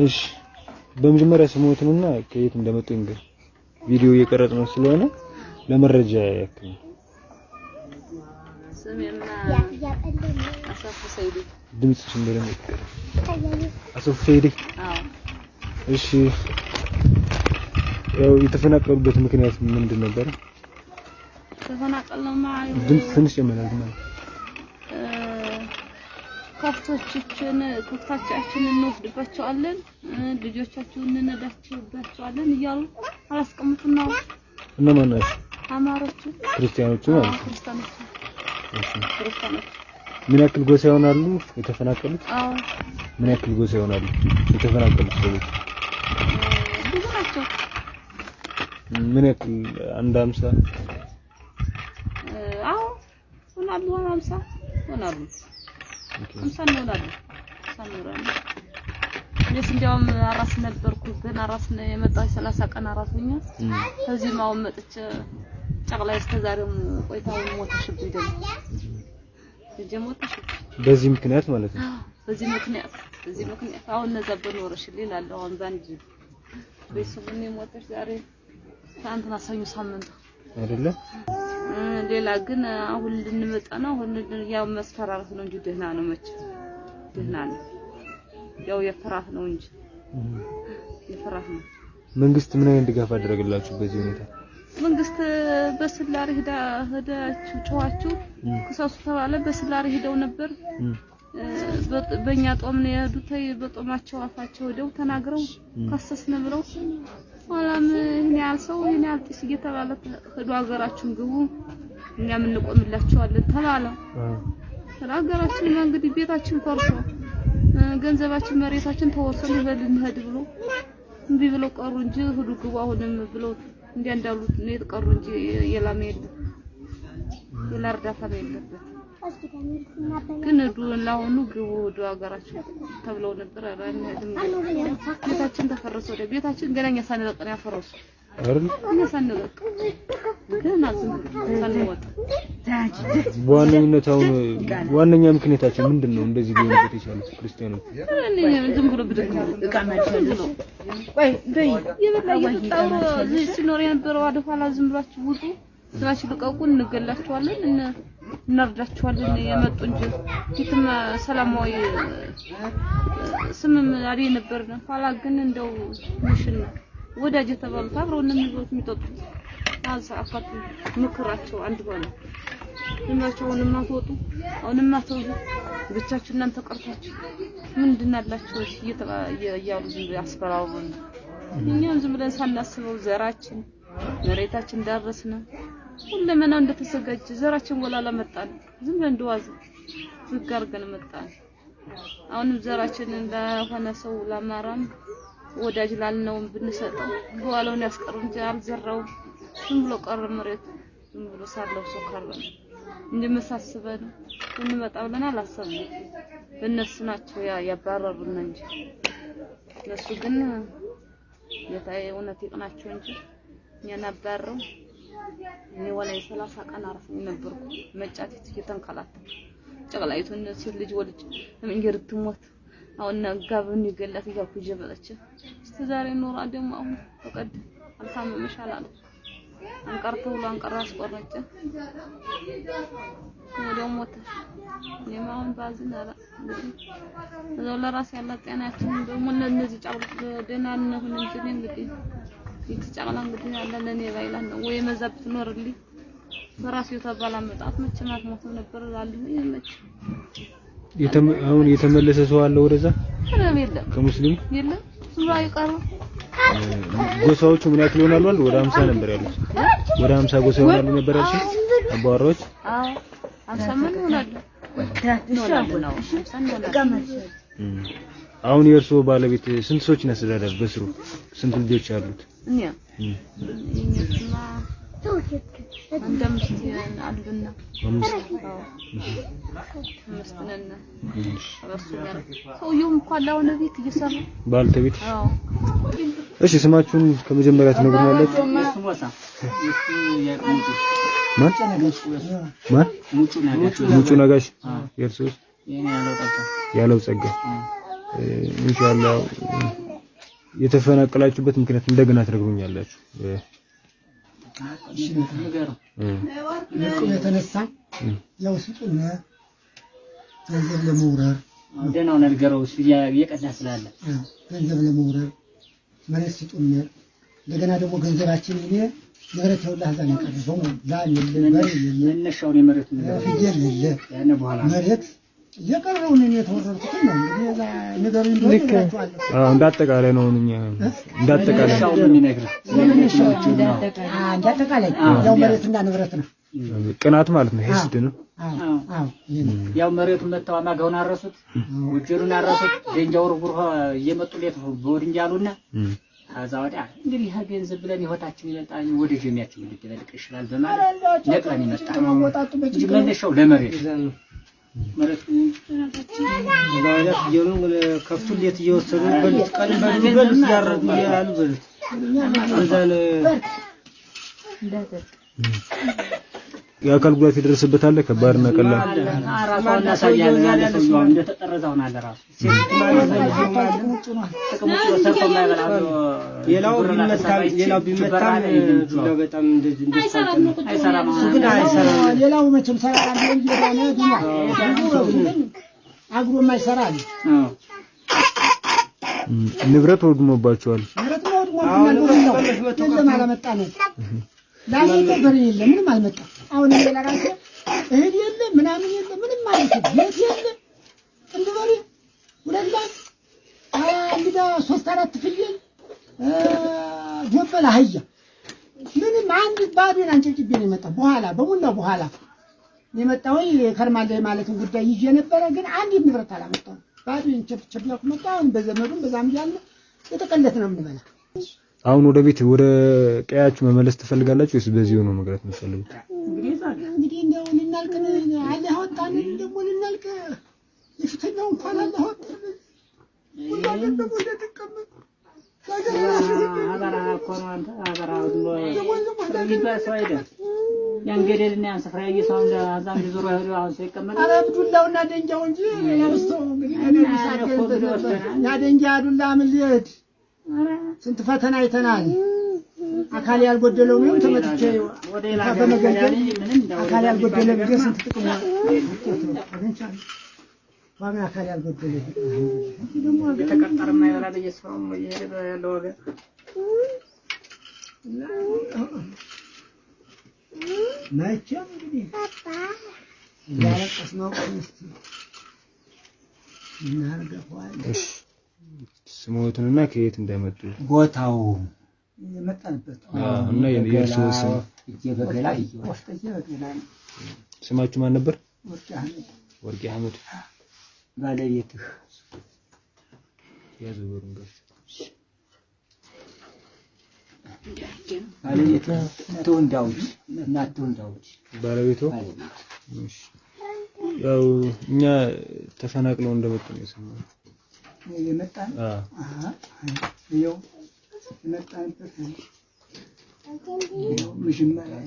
እሺ በመጀመሪያ ስሞትንና ከየት እንደመጡ እንግዲህ ቪዲዮ እየቀረጽነው ስለሆነ ለመረጃ ያክል ስሜማ አሰፉ ሰይዲ ድምጽሽ እንደለም ይቀር አሰፉ ሰይዲ አዎ እሺ ያው የተፈናቀሉበት ምክንያት ምንድን ነበር ተፈናቀልነው ማለት ድምጽ ትንሽ የመናል ማለት ከፍቶቻችንን እንወስድባቸዋለን ልጆቻችንን እንነዳቸውባቸዋለን እያሉ አላስቀምጡና እነማን ናቸው አማሮቹ ክርስቲያኖቹ ማለት ክርስቲያኖች ምን ያክል ጎሳ ይሆናሉ የተፈናቀሉት አዎ ምን ያክል ጎሳ ይሆናሉ የተፈናቀሉት ሰዎች ብዙ ናቸው ምን ያክል አንድ 50 አዎ ሆናሉ 50 ሆናሉ 50 ነው ሳምራን እኔስ እንዲያውም አራስ ነበርኩ ግን አራስ ነው የመጣው 30 ቀን አራስኛ ከዚህ ማው መጥቼ ጨቅላይ እስከዛሬው ቆይታው ሞተሽብኝ ደግሞ በዚህ ምክንያት ማለት ነው በዚህ ምክንያት አሁን ነዘበን ወረሽልኝ ይላል አሁን ባንጂ በሰሙን ሞተሽ ዛሬ ታንተና ሰኞ ሳምንት አይደለ ሌላ ግን አሁን ልንመጣ ነው አሁን ያው መስፈራራት ነው እንጂ ደህና ነው መች ደህና ነው ያው የፍራት ነው እንጂ የፍራት ነው መንግስት ምን አይነት ድጋፍ አደረገላችሁ በዚህ ሁኔታ መንግስት በስላሪ ሄዳችሁ ጮኻችሁ ከሰሱ ተባለ በስላሪ ሄደው ነበር በእኛ ጦም ነው ያዱት በጦማቸው አፋቸው ሄደው ተናግረው ካሰስነ ብለው ኋላም እኛ ያልሰው እኛ አልጥስ እየተባለ ሄዶ ሀገራችን ግቡ እኛ ምን ቆምላችኋለን ተባለ ሀገራችን እንግዲህ ቤታችን ፈርሶ ገንዘባችን መሬታችን ተወሰኑ ይበልን ሄድ ብሎ እንቢ ብለው ቀሩ እንጂ ሄዱ ግቡ አሁንም ብለው እንዲያንዳሉት ነው የተቀሩ እንጂ የላም የለም የላርዳታ የለበት ግን ዱላውኑ ግቡ ዱ ሀገራችን ተብለው ነበር አራን ቤታችን ተፈረሰ ወደ ቤታችን ገናኛ ሳንለቀን ያፈረሱ አይደል እኛ ሳንለቅ ግን አዝም ሳንወጣ በዋነኝነት አሁን ዋነኛ ምክንያታቸው ምንድነው እንደዚህ ሊሆንበት የቻሉት ክርስቲያኖች ዝም ብሎ ብድግ እቃ ማድረግ ነው ወይ በይ የበላየው ሲኖር የነበረው አደፋላ ዝም ብላችሁ ውጡ ስራችሁ ልቀቁ እንገላችኋለን እናርዳችኋለን የመጡ እንጂ ፊትም ሰላማዊ ስምም አሪ ነበርና ኋላ ግን እንደው ምሽን ወዳጅ ተባሉት አብረው እነሚሉት የሚጠጡት አልሳፋት ምክራቸው አንድ ሆነ እናቸውንም ማትወጡ አሁንም ማትወጡ ብቻችሁ እናንተ ቀርታችሁ ምንድናላችሁ እያሉ ዝም ያስፈራሩን እኛም ዝም ብለን ሳናስበው ዘራችን መሬታችን ዳረስና ሁሉም እንደተሰጋጀ ዘራችን ወላላ መጣን ዝም ብለን እንደዋዝ ዝጋርገን መጣን አሁንም ዘራችን እንደሆነ ሰው ለማራም ወዳጅ ላልነው ብንሰጠው በኋላውን ያስቀሩ እንጂ አልዘራው ዝም ብሎ ቀረ መሬት ዝም ብሎ ሳለው ሰው ቀረ እንደመሳሰበን እንመጣ ብለን አላሰብንም በእነሱ ናቸው ያባረሩን እንጂ እነሱ ግን የታይ እውነት ይቅናቸው እንጂ እኛን አባረው እኔ ወላይ 30 ቀን አርፈኝ ነበርኩ መጫቲት እየተንከላተ ጨቅላይቱን ሲል ልጅ ወልጅ እንጀር ትሞት አሁን ጋብን ይገላት ይጋኩ ጀበለች እስቲ ዛሬ ኖር አደም አሁን ፈቀድ አልታመመሽ አላለ አንቀርተው አንቀራስ ቆረጨ ነው ሞተ የማውን ባዝና ነው ለራስ ያለ ጤናችን ደግሞ ለነዚህ ጫውት ደና ነው እንጂ ይተጫላ እንግዲህ ያለ ለኔ ባይላን ነው ወይ መዛብት ኖርልኝ በራሴው ተባላ መጣት መችማት ሞት ነበር አለኝ ይመች አሁን የተመለሰ ሰው አለ ወደዛ የለም ከሙስሊም የለም ሱራ ይቀሩ ጎሳዎቹ ምን ያክል ይሆናሉ ወደ 50 ነበር ያሉት ወደ 50 ጎሳ ይሆናሉ ነበር ያሉት አባወራዎች አዎ 50 ይሆናሉ ነው አሁን የርሶ ባለቤት ስንት ሰዎችን ያስተዳድራል በስሩ ስንት ልጆች አሉት እኛ እኛማ እንደምስት አሉና መስተነና አባሱኛል ሰውየውም እንኳን ላው ነብይት እየሰራ ባልተቤት እሺ ስማችሁን ከመጀመሪያ ትነግሩናላችሁ ማን ሙጩ ነጋሽ የርሶስ ያለው ጸጋ ኢንሻአላህ የተፈናቀላችሁበት ምክንያት እንደገና ትነግሩኛላችሁ? እሺ ንገረው። የተነሳ ያው ስጡና ገንዘብ ለመውረር ደህናው ነገረው እየቀዳ ስላለ ገንዘብ ለመውረር መሬት ስጡና እንደገና ደግሞ ገንዘባችን ይሄ ንብረት ተውላ ዛን ቀርበው ዛን ለበር ለነሻው የመሬት ፍየል ይለ ያነ በኋላ መሬት የቀረውን እኔ ተወረርኩት ነው እንግዲህ ዛ ነገር እንደሆነላችኋል። እንዳጠቃላይ ነው እኛ እንዳጠቃላይ ነው የሚነግርህ እንዳጠቃላይ ያው መሬትና ንብረት ነው። ቅናት ማለት ነው። ሄስድ ነው። ያው መሬቱን መጣው ማጋውን አረሱት ወጀሩን አረሱት ደንጃው ሩሩህ እየመጡለት በወድንጃሉና አዛ ወዲያ እንግዲህ ገንዘብ ብለን ህይወታችን ይመጣል ወደ ጀሚያችን ልትበልቅ ይችላል በማለት ነቅለን ይመጣል። መነሻው ለመሬት መሬት ዛሬ የሩን ከፍቱለት እየወሰዱ በልት ቀን በልት ያረዱ ያሉ በልት እዛን የአካል ጉዳት የደረሰበት አለ ከባድና ቀላል አራሷና ሳያለ ያለ ሰው እንደተጠረዛው ነው ለራሱ ሌላው ቢመታም በጣም እንደዚህ አይሰራም። ሌላው መቼም ሰራራ እንጂ ባነ ዱማ አግሮ ማይሰራል ንብረት ወድሞባቸዋል። ንብረት ወድሞባቸዋል። ገንዘብ አላመጣ ነው ላሽቶ በሬ የለም ምንም አልመጣም። አሁን ሌላ ራሴ እህል የለም ምናምን የለም ምንም ማለት ነው። ቤት የለም እንደበሬ ወለላ እንግዳ 3-4 ፍየል ጆበላ አህያ ምንም አንድ ባዶን አንጨጭቤ ነው የመጣው። በኋላ በሙላው በኋላ የመጣው ከርማለ ማለትን ጉዳይ ይዤ ነበረ ግን አንድ ንብረት አላመጣው። ባዶን ቸብቸብላኩ መጣው በዘመዱም በዛም ያለ የተቀለት ነው የምንበላ። አሁን ወደ ቤት ወደ ቀያችሁ መመለስ ትፈልጋላችሁ ወይስ በዚህ ሆኖ መግራት የምትፈልጉት? እንግዲህ እንደው ልናልቅ አለ አወጣን ደግሞ ልናልቅ የፊተኛው እንኳን አለ አወጣን ወላሂ ደግሞ እንደተቀመጥ አባራ ኮማንታ አባራ ያንገደልና ያንሰፍራ ያየሰው አዛም ቢዞር ያህሉ አሁን ሳይቀመጥ አብዱላውና ደንጃው እንጂ ያውስተው እንግዲህ ያ ደንጃ ዱላ ምን ሊሄድ ስንት ፈተና አይተናል። አካል ያልጎደለው ነው ተመጥቼ ወደ ሌላ በመገደል አካል ያልጎደለው ቢገ ስንት ጥቅም አግኝቻለሁ። ዋና አካል ያልጎደለው ደግሞ ተቀጠረ ማይበላ በየስራው ይሄድ ያለው ወገ ናቸው እንግዲህ ያለቀስ ነው እስቲ እናርገፋለን። እሺ ስሞቱንና ከየት እንደመጡ ቦታው የመጣንበት እና የእርስዎ ስም እየበገላ ስማችሁ ማን ነበር? ወርቂ አህመድ። ባለቤትህ ያዘው ወርንጋሽ ባለቤትህ ተወንዳውት እና ተወንዳውት ባለቤቱ እሺ ያው እኛ ተፈናቅለው እንደመጡ ነው የሰማነው። የመጣን ይኸው የመጣንበት መጀመሪያ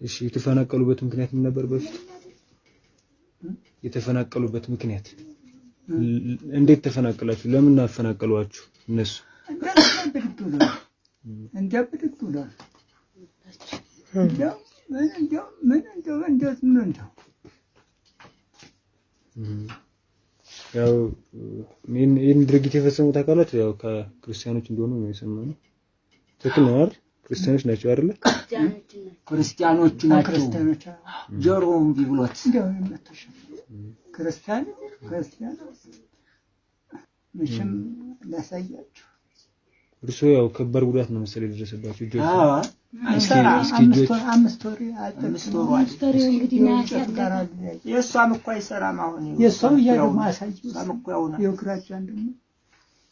እሺ የተፈናቀሉበት ምክንያት ምን ነበር? በፊት የተፈናቀሉበት ምክንያት እንዴት ተፈናቀላችሁ? ለምን አፈናቀሏችሁ? እነሱ ያው ይህን ድርጊት የፈጸሙት አካላት ያው ከክርስቲያኖች እንደሆኑ ነው የሰማነው። ትክክል ነው አይደል? ክርስቲያኖች ናቸው አይደል? ክርስቲያኖች ናቸው። ጆሮም ቢብሎት ክርስቲያን ምንም ላሳያችሁ። እርሶ ያው ከባድ ጉዳት ነው መሰለኝ የደረሰባችሁ እጆች። አምስት ወር እንግዲህ የእሷም እኮ አይሰራም። አሁን የእሷም እያደረጉ ማሳየው እኮ ያውና የግራጫን ደግሞ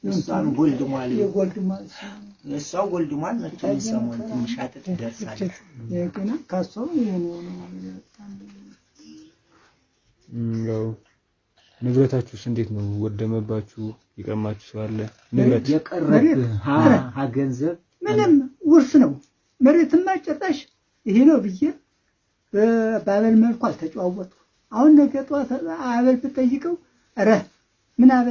የእሷም ጎልድሟል። የእሷው ጎልድሟል። መቼም ሰሞን ትንሽ አጥጥ ደርሳለች። የገና ካሰው የሆነ ያው ንብረታችሁስ እንዴት ነው? ወደመባችሁ? ይቀማችሁ ሰው አለ? ንብረት የቀረብህ ገንዘብ ምንም ውርስ ነው። መሬትማ ጨራሽ ይሄ ነው ብዬ በአበል መልኩ አልተጨዋወቱ። አሁን ነገ ጧት አበል ብጠይቀው ኧረ ምን አለ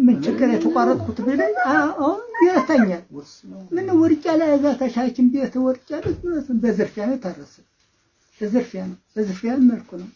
ምን ችግር የተቋረጥኩት ቢለኝ አሁን ይረታኛል። ምን ወርጫ ላይ እዛ ተሻችን ቤት ወርጫ በዝርፊያ ነው ታረሰ። በዝርፊያ መልኩ ነው